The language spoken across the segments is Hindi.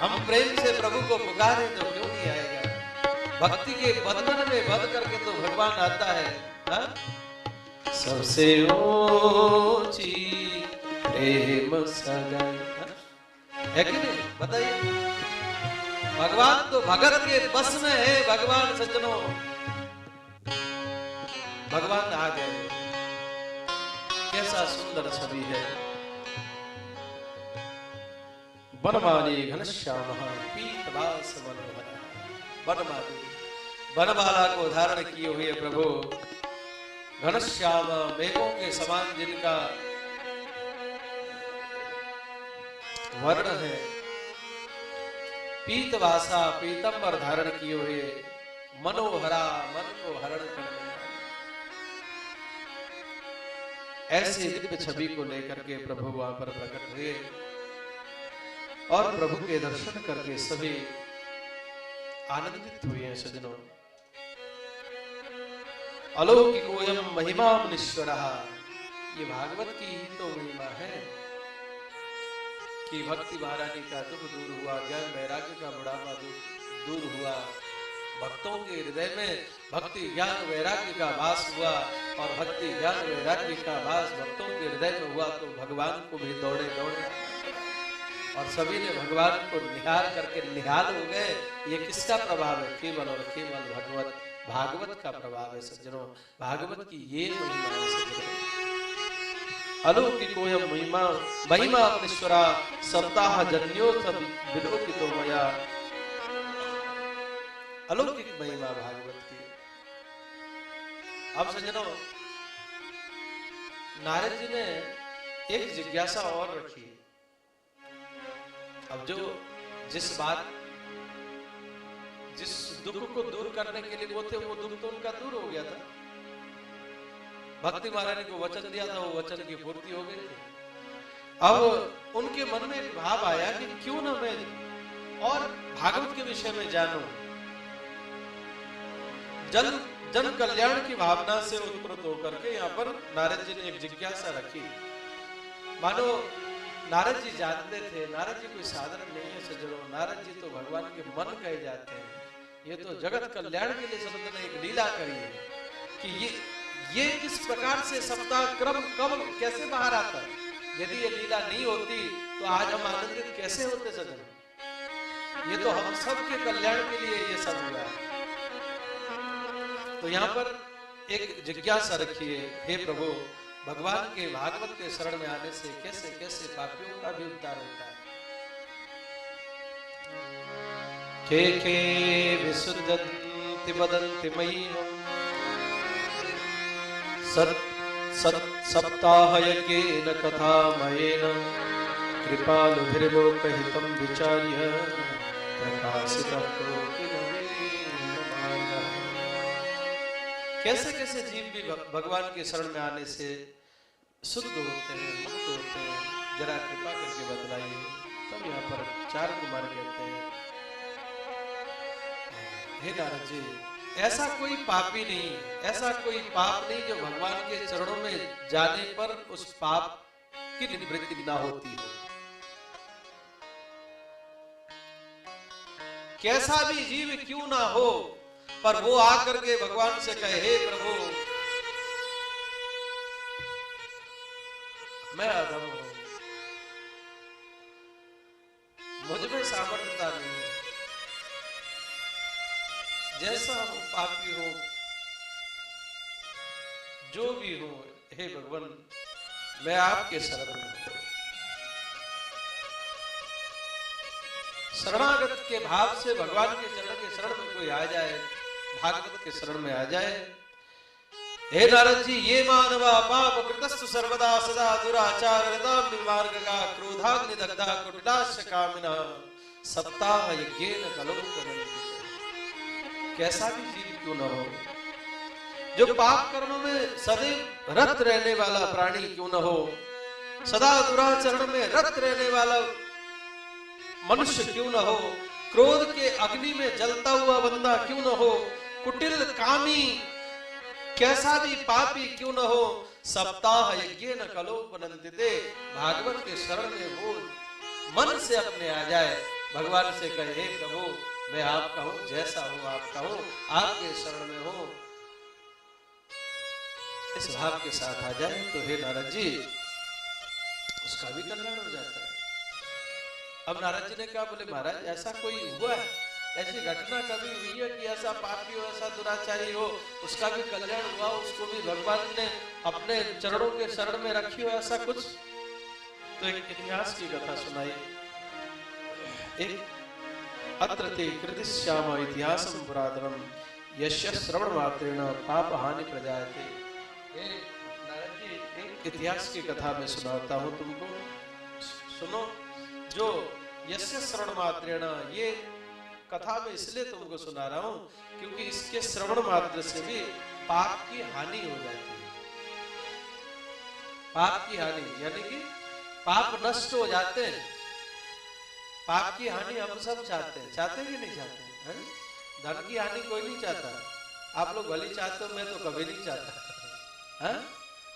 हम प्रेम से प्रभु को पुकारे तो क्यों नहीं आएगा? भक्ति के बंधन में बंध करके तो भगवान आता है। हा? सबसे ऊंची प्रेम सगाई है कि नहीं? बताइए। भगवान तो भगत के बस में है। भगवान सज्जनों, भगवान आ गए। कैसा सुंदर छवि है। बनमाली घनश्याम पीतवास मनोहरा। बनमाली, बनमाला को धारण किए हुए प्रभु घनश्याम, मेघों के समान जिनका वर्ण है, पीतवासा पीतंबर धारण किए हुए, मनोहरा, मन को हरण करने वाले, ऐसे दिव्य छवि को लेकर के प्रभु वहां पर प्रकट हुए और प्रभु के दर्शन करके सभी आनंदित हुए हैं। सज्जनों, अलौकिकोयम महिमा मुनीश्वरः, ये भागवत की ही तो महिमा है कि भक्ति महारानी का दुख दूर हुआ, ज्ञान वैराग्य का बुढ़ापा दूर हुआ, भक्तों के हृदय में भक्ति ज्ञान वैराग्य का वास हुआ और भक्ति ज्ञान वैराग्य का वास भक्तों के हृदय में हुआ तो भगवान को भी दौड़े दौड़े और सभी ने भगवान को निहार करके निहाल हो गए। ये किसका प्रभाव है? केवल और केवल भगवत भागवत का प्रभाव है। सज्जनों, भागवत की ये महिमा है। सज्जनों, अलौकिकोयम महिमा महिमा मुनीश्वरा सप्ताह जन्योथ विलोकितो मया। अलौकिक महिमा भागवत की। अब सज्जनों, नारद जी ने एक जिज्ञासा और रखी। अब जो जिस दुख को दूर करने के लिए वो थे, वो दुख तो उनका दूर हो गया था। भक्ति महारानी को वचन दिया था, वो वचन की पूर्ति हो गई थी। अब उनके मन में एक भाव आया कि क्यों ना मैं और भागवत के विषय में जानूं। जन कल्याण की भावना से उत्पन्न होकर के यहाँ पर नारद जी ने एक जिज्ञासा रखी। मानो नारद जी जानते थे, नारद जी कोई साधारण नहीं है। सज्जनों, नारद जी तो भगवान के मन कहे जाते हैं। ये तो जगत कल्याण के लिए समुद्र ने एक लीला करी है कि ये किस प्रकार से सप्ताह क्रम कब कैसे बाहर आता। यदि ये लीला नहीं होती तो आज हम आनंदित कैसे होते सज्जनों? ये तो हम सबके कल्याण के लिए ये सब हुआ है। तो यहाँ पर एक जिज्ञासा रखिए, हे प्रभु, भगवान के भागवत के शरण में आने से कैसे कैसे पापियों का भी उद्धार होता है। के विशुद्धन्ति वदन्ति मह्यम् सप्ताहयज्ञेन कथामयेन कृपालुभिर्लोकहितं विचार्य प्रकाशितः कैसे कैसे जीव भी भगवान के शरण में आने से शुद्ध होते हैं, मुक्त होते हैं, जरा कृपा करके बतलाइए। तब यहाँ पर चार कुमार कहते हैं, हे नारद जी, ऐसा कोई पापी नहीं, ऐसा कोई पाप नहीं जो भगवान के चरणों में जाने पर उस पाप की निवृत्ति ना होती हो। कैसा भी जीव क्यों ना हो, पर वो आकर के भगवान से कहे, हे प्रभु, मैं अधम हूं, मुझ में सामर्थ्यता नहीं है, जैसा हूं, पापी हूं, जो भी हूं, हे भगवान, मैं आपके शरण में हूं। शरणागत के भाव से भगवान के चरण के शरण में कोई आ जाए, भागवत के शरण में आ जाए। हे नारद जी, ये मानवा पाप कृतस्तु सर्वदा सदा दुराचार मार्गगा क्रोधाग्नि दग्धा कुटिलाश कामिना सप्ताह यज्ञेन कलोपनन्ति। कैसा भी जीव क्यों न हो, जो पाप कर्मों में सदैव रत रहने वाला प्राणी क्यों न हो, सदा दुराचरण में रत रहने वाला मनुष्य क्यों न हो, क्रोध के अग्नि में जलता हुआ बंदा क्यों न हो, कुटिल कामी कैसा भी पापी क्यों न हो, सप्ताह यज्ञेन कलोपनन्ति, भागवत के शरण में वो मन से अपने आ जाए भगवान से कहे, हे प्रभु मैं आपका हूं, जैसा हूं आपका हूं, आपके शरण में हूं, इस भाव के साथ आ जाए तो हे नारद जी उसका भी कल्याण हो जाता है। अब नारद जी ने कहा, बोले महाराज ऐसा कोई हुआ है, ऐसी घटना कभी हुई है कि ऐसा पापी हो, ऐसा दुराचारी हो, उसका भी कल्याण हुआ, उसको भी भगवान ने अपने चरणों के शरण में रखी हो, ऐसा कुछ? तो एक इतिहास की कथा सुनाई। एक अत्र ते कृतिश्याम इतिहासम पुरातनम यस्य श्रवण मात्रेण पाप हानि प्रजायते। नारद जी एक इतिहास की कथा में सुनाता हूं तुमको, सुनो। जो यस्य श्रवण मात्रेण, ये कथा में इसलिए तुमको सुना रहा हूं क्योंकि इसके श्रवण मात्र से भी पाप की हानि हो जाती है। पाप की हानि यानी कि पाप नष्ट हो जाते हैं। पाप की हानि हम सब चाहते हैं, चाहते कि नहीं चाहते हैं? धन की हानि कोई नहीं चाहता। आप लोग भली चाहते हो, मैं तो कभी नहीं चाहता है?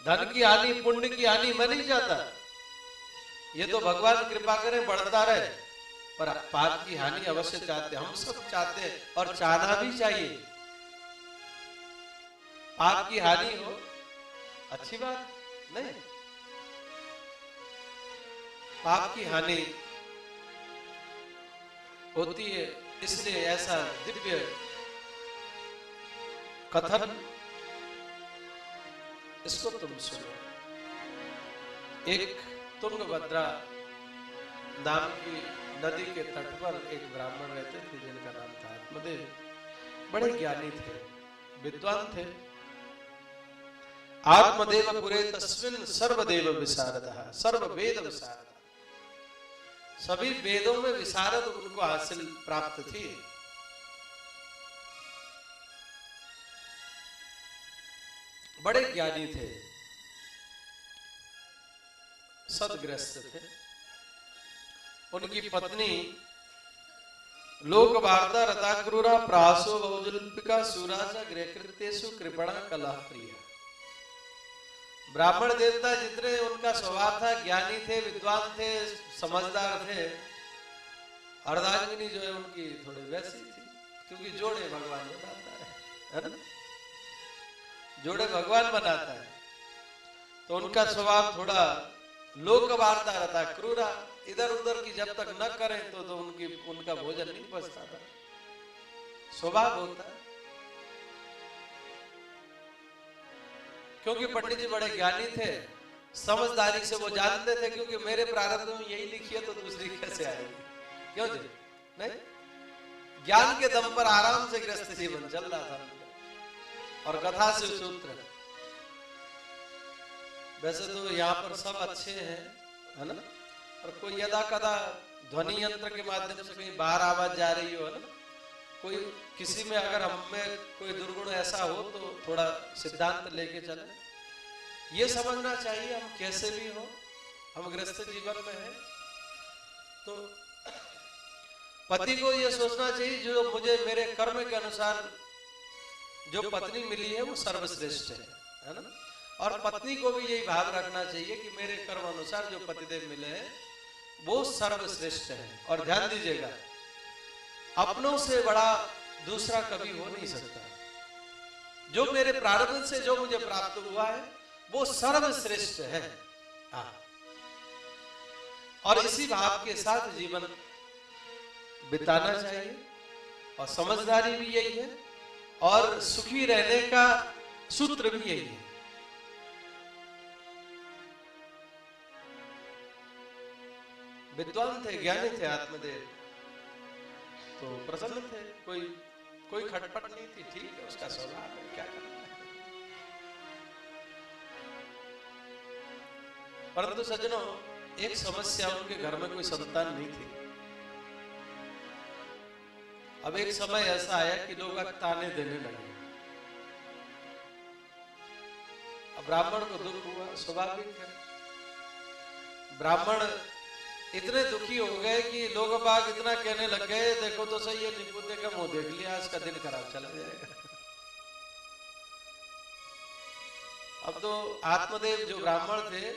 धन की हानि, पुण्य की हानि मैं नहीं चाहता। ये तो भगवान कृपा करे बढ़ता रहे, पर पाप की हानि अवश्य चाहते, हम सब चाहते हैं और चाहना भी चाहिए। पाप की हानि हो अच्छी बात नहीं, पाप की हानि होती है। इसलिए ऐसा दिव्य कथन इसको तुम सुनो। एक तुंगभद्रा नाम की नदी के तट पर एक ब्राह्मण रहते थे जिनका नाम था आत्मदेव। बड़े ज्ञानी थे, विद्वान थे। आत्मदेव पुरे तस्मिन् सर्वदेव विशारदः, सर्व वेद विशारद, सभी वेदों में विशारद उनको हासिल प्राप्त थी। बड़े ज्ञानी थे, सदग्रस्त थे। उनकी पत्नी लोक वार्ता रता क्रूरा प्रासो बहुजुल्पिका सुराजा गृहकृत्येषु कृपणा कला प्रिया। ब्राह्मण देवता जितने उनका स्वभाव था, ज्ञानी थे, विद्वान थे, समझदार थे। अर्धांगिनी जो है उनकी थोड़ी वैसी थी, क्योंकि जोड़े भगवान बनाता है ना, जोड़े भगवान बनाता है। तो उनका स्वभाव थोड़ा लोक वार्ता रहता, क्रूरा, इधर उधर की जब तक न करें तो उनका भोजन नहीं पचता था, स्वभाव होता है। क्योंकि पंडित जी बड़े ज्ञानी थे, समझदारी से वो जानते थे, क्योंकि मेरे प्रारब्ध में यही लिखी है तो दूसरी कैसे आएगी, क्यों जी? नहीं, ज्ञान के दम पर आराम से गृहस्थ जीवन चल रहा था और कथा से सूत्र। वैसे तो यहाँ पर सब अच्छे हैं, है ना, और कोई यदा कदा ध्वनि यंत्र के माध्यम से कहीं बाहर आवाज जा रही हो, है ना, कोई किसी में अगर हम में कोई दुर्गुण ऐसा हो तो थोड़ा सिद्धांत लेके चले। ये समझना चाहिए हम कैसे भी हो, हम गृहस्थ जीवन में हैं तो पति को ये सोचना चाहिए जो मुझे मेरे कर्म के अनुसार जो पत्नी मिली है वो सर्वश्रेष्ठ है ना, और पत्नी को भी यही भाव रखना चाहिए कि मेरे कर्म अनुसार जो पतिदेव मिले हैं वो सर्वश्रेष्ठ है। और ध्यान दीजिएगा, अपनों से बड़ा दूसरा कभी हो नहीं सकता। जो मेरे प्रारब्ध से जो मुझे प्राप्त हुआ है वो सर्वश्रेष्ठ है। और इसी भाव के साथ जीवन बिताना चाहिए, और समझदारी भी यही है, और सुखी रहने का सूत्र भी यही है। विद्वान थे, ज्ञानी थे आत्मदेव, तो प्रसन्न थे, कोई खटपट नहीं थी। ठीक है, उसका स्वभाव है, क्या करना है। परंतु सज्जनों, एक समस्या, उनके घर में कोई संतान नहीं थी। अब एक समय ऐसा आया कि लोग ताने देने लगे। अब ब्राह्मण को दुख हुआ, स्वाभाविक है। ब्राह्मण इतने दुखी हो गए कि लोग बाग इतना कहने लग गए, देखो तो सही, ये निपुत्य का मुंह देख लिया, इसका दिन खराब चला जाएगा। अब तो आत्मदेव जो ब्राह्मण थे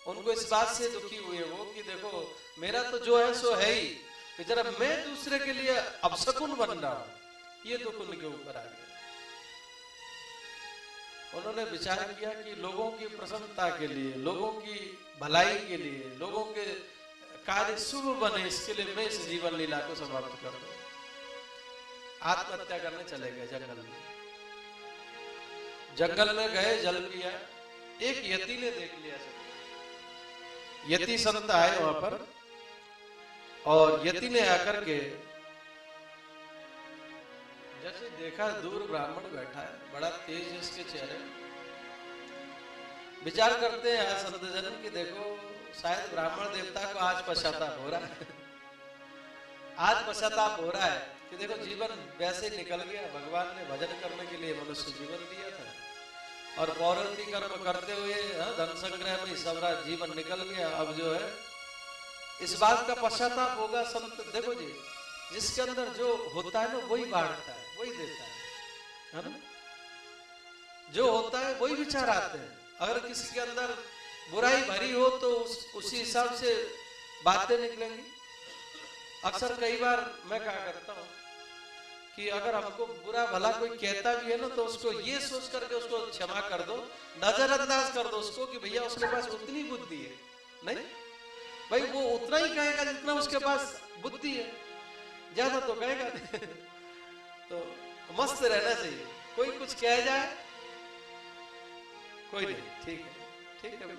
उनको इस बात से दुखी हुए वो कि देखो मेरा तो जो है सो है ही, कि जरा मैं दूसरे के लिए अपशकुन बन रहा हूं, ये तो उनके ऊपर आ गया। उन्होंने विचार किया कि लोगों की प्रसन्नता के लिए, लोगों की भलाई के लिए, लोगों के कार्य शुभ बने, इसके लिए मैं इस जीवन लीला को समाप्त कर दूं। आत्महत्या करने चले गए जंगल में। जंगल में गए, जल पिया, एक यति ने देख लिया सब। यति संत आए वहां पर, और यति ने आकर के जैसे देखा दूर ब्राह्मण बैठा है, बड़ा तेज है इसके चेहरे। विचार करते हैं संत जन कि देखो शायद ब्राह्मण देवता को आज पश्चाताप हो रहा है। आज पश्चाताप हो रहा है कि देखो जीवन वैसे निकल गया। भगवान ने भजन करने के लिए मनुष्य जीवन दिया था, और पौराणिक कर्म करते हुए धन संग्रह में सारा जीवन निकल गया। अब जो है इस बात का पश्चाताप होगा। संत देखो जी, जिसके अंदर जो होता है ना वही बांटता है, वही देता है ना। जो होता है वही विचार आते हैं। अगर किसी के अंदर बुराई भरी हो तो उसी हिसाब से बातें निकलेंगी। अक्सर कई बार मैं क्या करता हूँ कि अगर हमको बुरा भला कोई कहता भी है ना, तो उसको ये सोच करके उसको क्षमा कर दो, नजरअंदाज कर दो उसको कि भैया उसके पास उतनी बुद्धि है। नहीं भाई, वो उतना ही कहेगा जितना उसके पास बुद्धि है, ज्यादा तो कहेगा नहीं। तो मस्त रहना चाहिए। कोई कुछ कह जाए, कोई नहीं, ठीक है ठीक है भाई,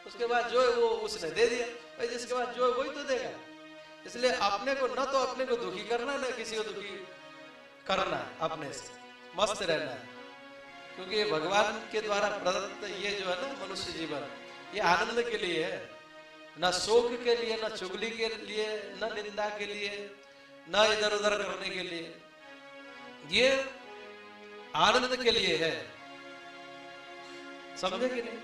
उसके बाद जो है वो उसने दे दिया भाई, जिसके बाद जो है वही तो देगा। इसलिए अपने को न तो अपने को दुखी करना, न किसी को दुखी करना, अपने से मस्त रहना है। क्योंकि भगवान के द्वारा प्रदत्त ये जो है ना मनुष्य जीवन, ये आनंद के लिए है, न शोक के लिए, न चुगली के लिए, न निंदा के लिए, न इधर उधर करने के लिए। ये आनंद के लिए है, समझे कि नहीं?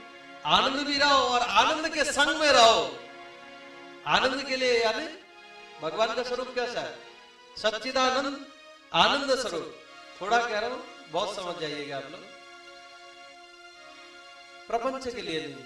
आनंद भी रहो और आनंद के संग में रहो। आनंद के लिए यानी भगवान का स्वरूप कैसा है? सच्चिदानंद आनंद स्वरूप। थोड़ा कह रहा हूं, बहुत समझ जाइएगा आप लोग। प्रपंच के लिए नहीं,